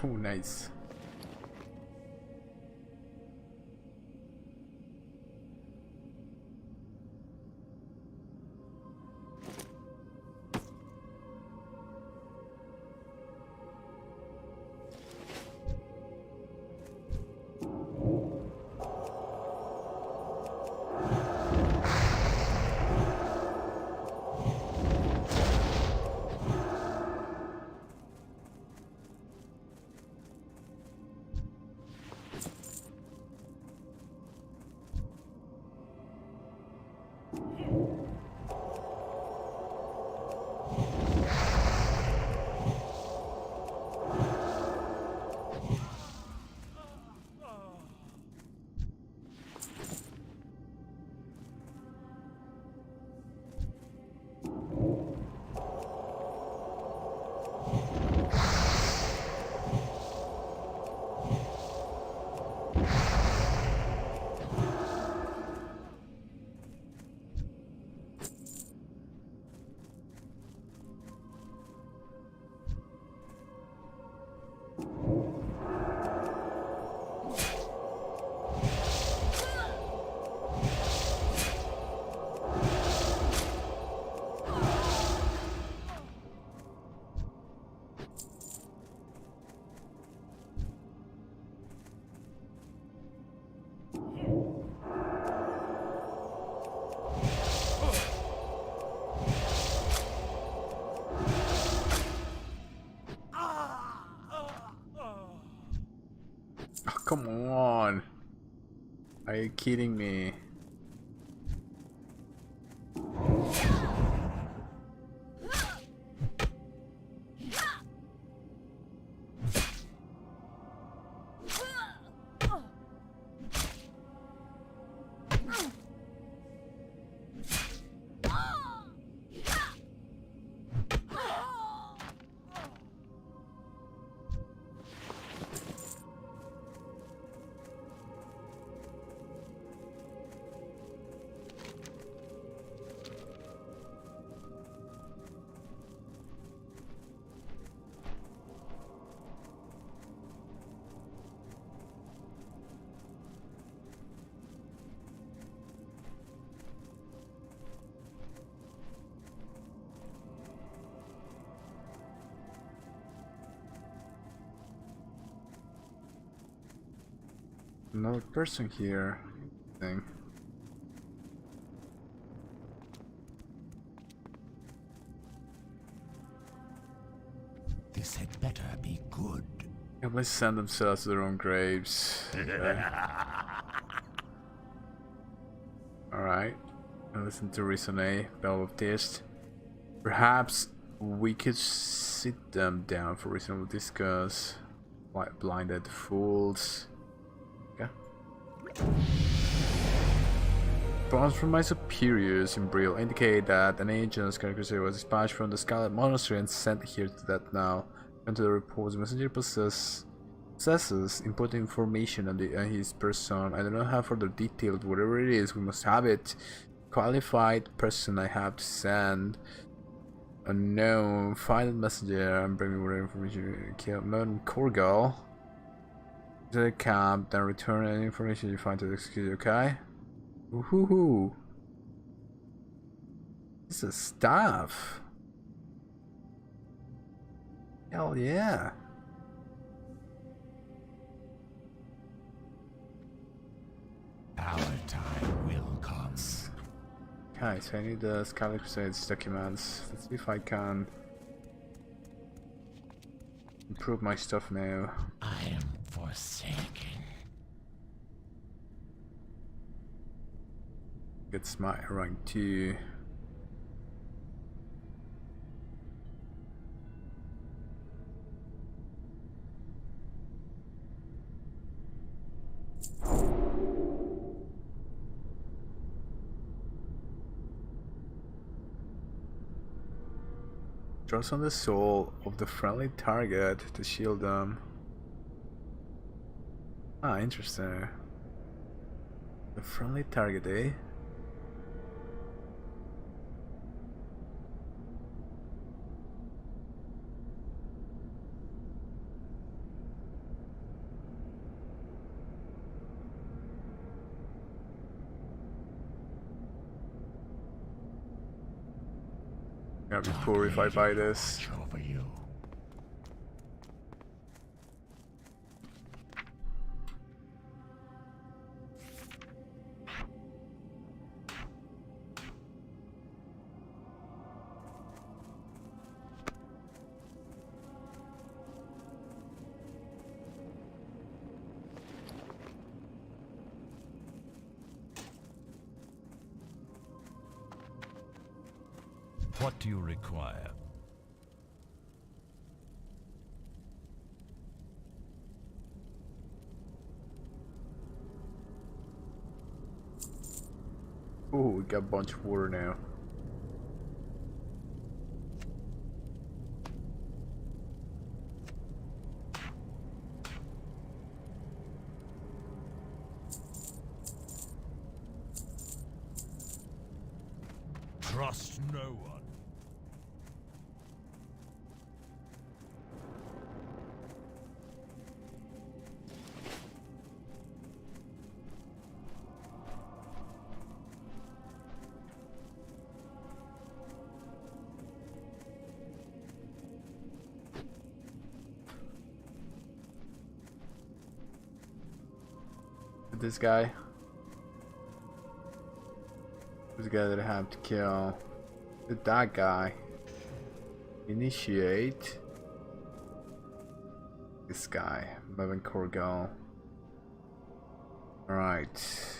Oh, nice. Oh, come on. Are you kidding me? Another person here. Thing. This had better be good. They must send themselves to their own graves. Alright. Listen to Resonate, Bell of Taste. Perhaps we could sit them down for reasonable discuss. Like blinded fools. Okay. Bonds from my superiors in Brill indicate that an agent crusade was dispatched from the Scarlet Monastery and sent here to that now. And to the reports, the messenger possesses important information on his person. I don't know how further detailed, whatever it is, we must have it. Qualified person I have to send. Unknown, find the messenger and bring me whatever information. Kill Modern Korgal. To the camp, then return any information you find to the executive, okay? Woohoo! This is stuff. Hell yeah. Our time will come. Okay, so I need the Scarlet Crusades documents. Let's see if I can improve my stuff now. I am forsaken. Get smite rank 2. Draws on the soul of the friendly target to shield them. Ah, interesting. The friendly target, eh? Gonna be poor if I buy this. Over you. What do you require? Ooh, we got a bunch of water now. Trust no one. This guy. Who's the guy that I have to kill? That guy. Initiate. This guy. Mervyn Korgal. Alright.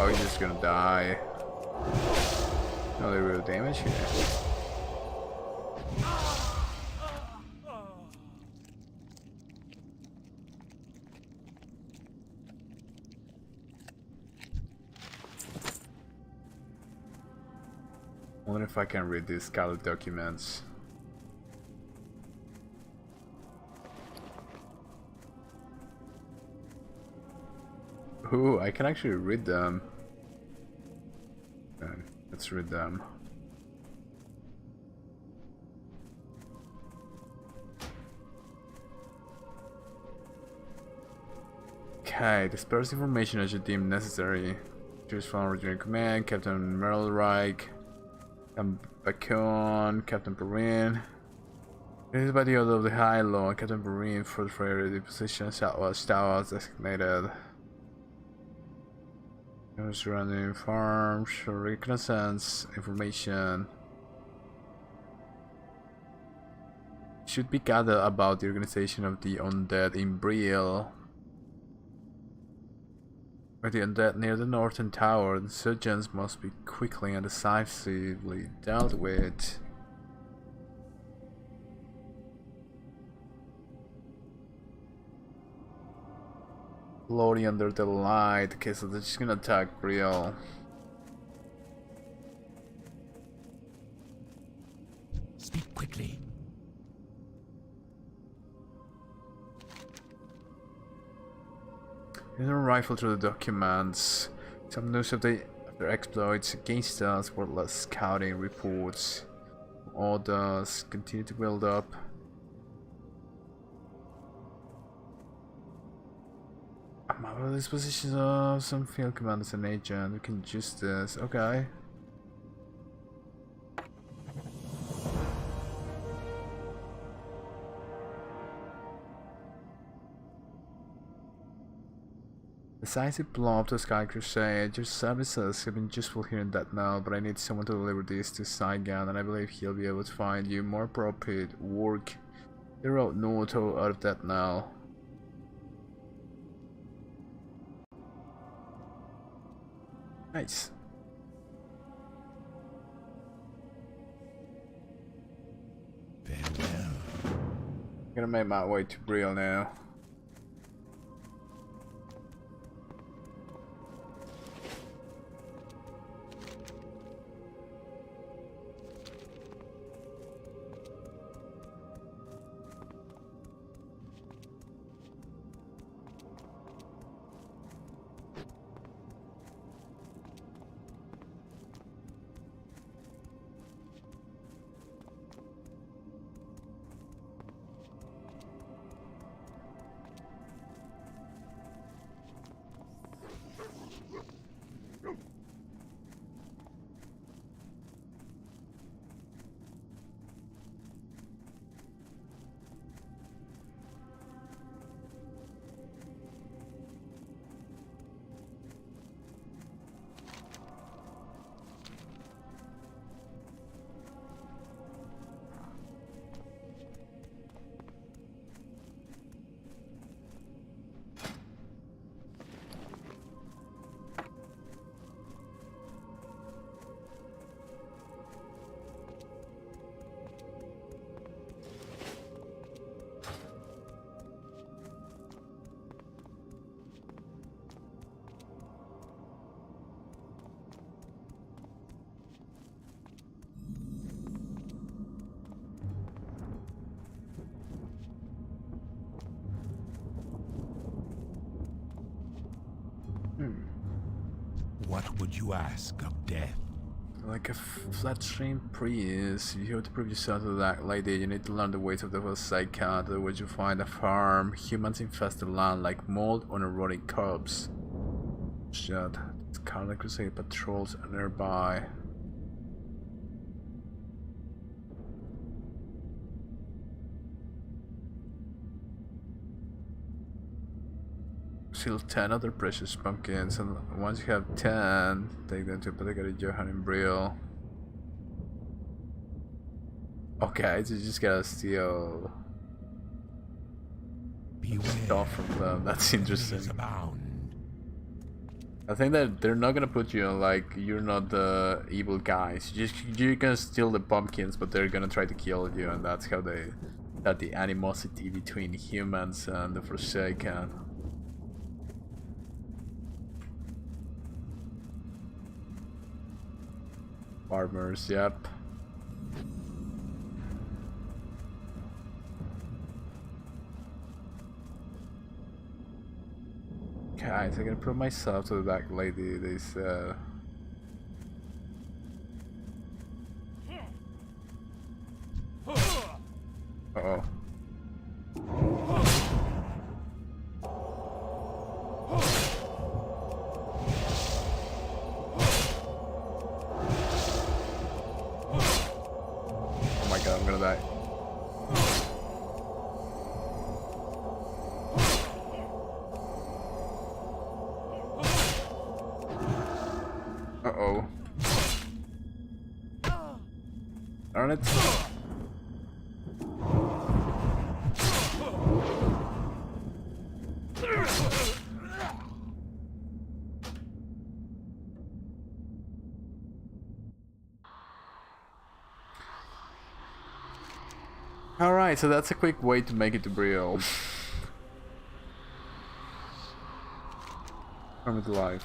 Oh, he's just gonna die. No, they real damage here. I wonder if I can read these scarlet documents. Ooh, I can actually read them. Okay, let's read them. Okay, disperse information as you deem necessary. Choose from original command, Captain Merle Reich. Come back on, Captain Perrin. It is by the order of the High Lord, Captain Perrin, for the position Southwest Towers designated. Surrounding farms, reconnaissance information should be gathered about the organization of the undead in Brielle. With the undead near the northern tower, insurgents must be quickly and decisively dealt with. Glory under the light. Okay, so they're just gonna attack Brielle. Speak quickly. You don't rifle through the documents. Some news of their exploits against us, worthless scouting reports. Orders continue to build up. I'm out of these positions of some field commanders and agent. We can use this. Okay. Decisive blow to Sky Crusade. Your services have been useful here in that now, but I need someone to deliver this to Saigon, and I believe he'll be able to find you more appropriate work. They wrote Noto out of that now. Nice. Farewell. I'm gonna make my way to Brielle now. What would you ask of death? Like a flat stream priest, if you have to prove yourself to that lady, you need to learn the ways of the Forsaken, otherwise you find a farm. Humans infest the land like mold on a rotting corpse. Shit, scarlet crusade patrols are nearby. Seal 10 other precious pumpkins, and once you have 10, take them to Apothecary Johan in Brielle. Okay, so you just gotta steal stuff from them. That's interesting. I think that they're not gonna put you on, like, you're not the evil guys. You're gonna steal the pumpkins, but they're gonna try to kill you, and that's how that the animosity between humans and the Forsaken. Farmers, yep. Guys, I'm gonna prove myself to that lady. They said. Uh-oh. god, I'm gonna die. Uh-oh. Darn it. Alright, so that's a quick way to make it to Brio. Come to life.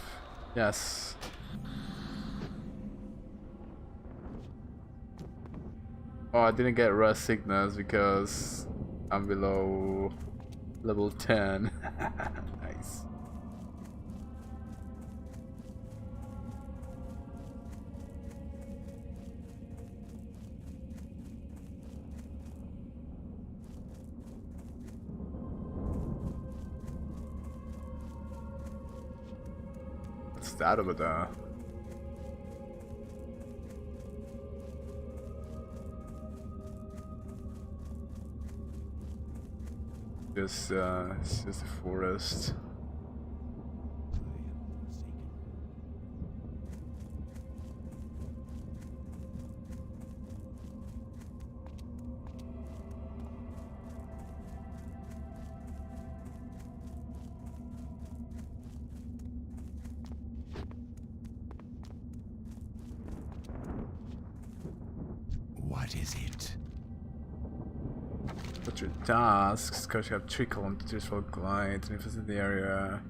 Yes. Oh, I didn't get rust sickness because I'm below level 10. Nice. What's that over there? It's just a forest. What is it? What's your tasks? Because you have 3 kilometers for glides and visit the area.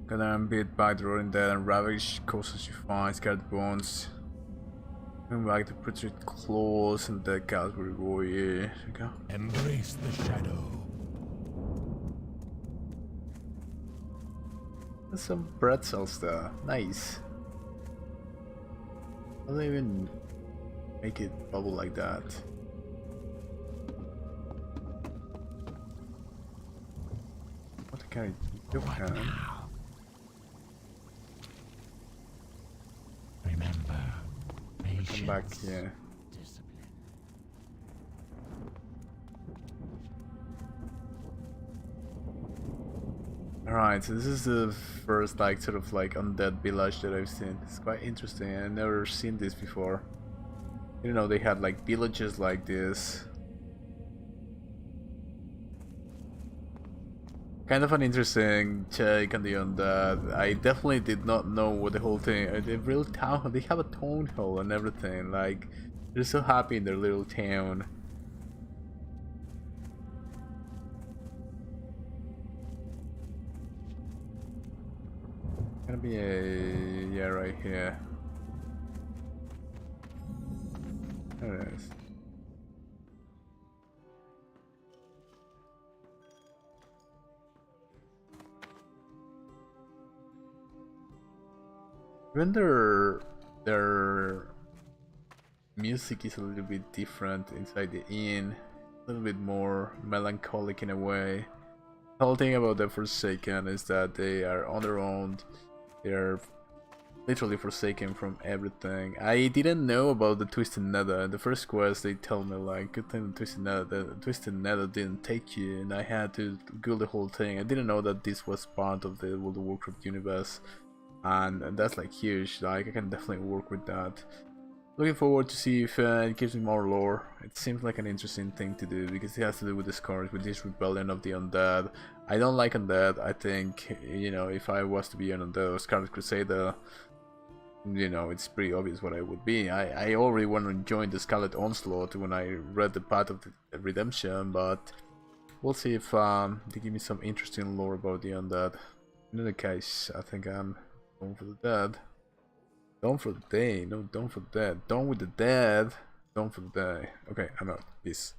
Got unbeat by the roaring dead and ravage coasters you find, scarlet bones. Come back to put your claws and the cows will go, yeah. Okay. Embrace the shadow. There's some pretzels there. Nice. How do they even make it bubble like that? What can I do? What now? Remember, patience. Come back here. Discipline. Alright, so this is the first like sort of like undead village that I've seen. It's quite interesting. I've never seen this before. You know, they had like villages like this. Kind of an interesting take on the undead. I definitely did not know what the whole thing. They real town. They have a town hall and everything. Like they're so happy in their little town. Gonna be a yeah right here. There it is. Even their music is a little bit different inside the inn, a little bit more melancholic in a way. The whole thing about the Forsaken is that they are on their own. They are literally forsaken from everything. I didn't know about the Twisted Nether. The first quest they tell me like, good thing the Twisted Nether didn't take you, and I had to Google the whole thing. I didn't know that this was part of the World of Warcraft universe. And that's like huge. Like I can definitely work with that. Looking forward to see if it gives me more lore. It seems like an interesting thing to do because it has to do with the scars, with this rebellion of the undead. I don't like undead. I think, you know, if I was to be an undead or scarlet crusader, you know, it's pretty obvious what I would be. I already want to join the Scarlet Onslaught when I read the Path of the Redemption, but we'll see if they give me some interesting lore about the undead. In any case, I think I'm done for the dead. Done for the day. No, done for the dead. Done with the dead. Done for the day. Okay, I'm out. Peace.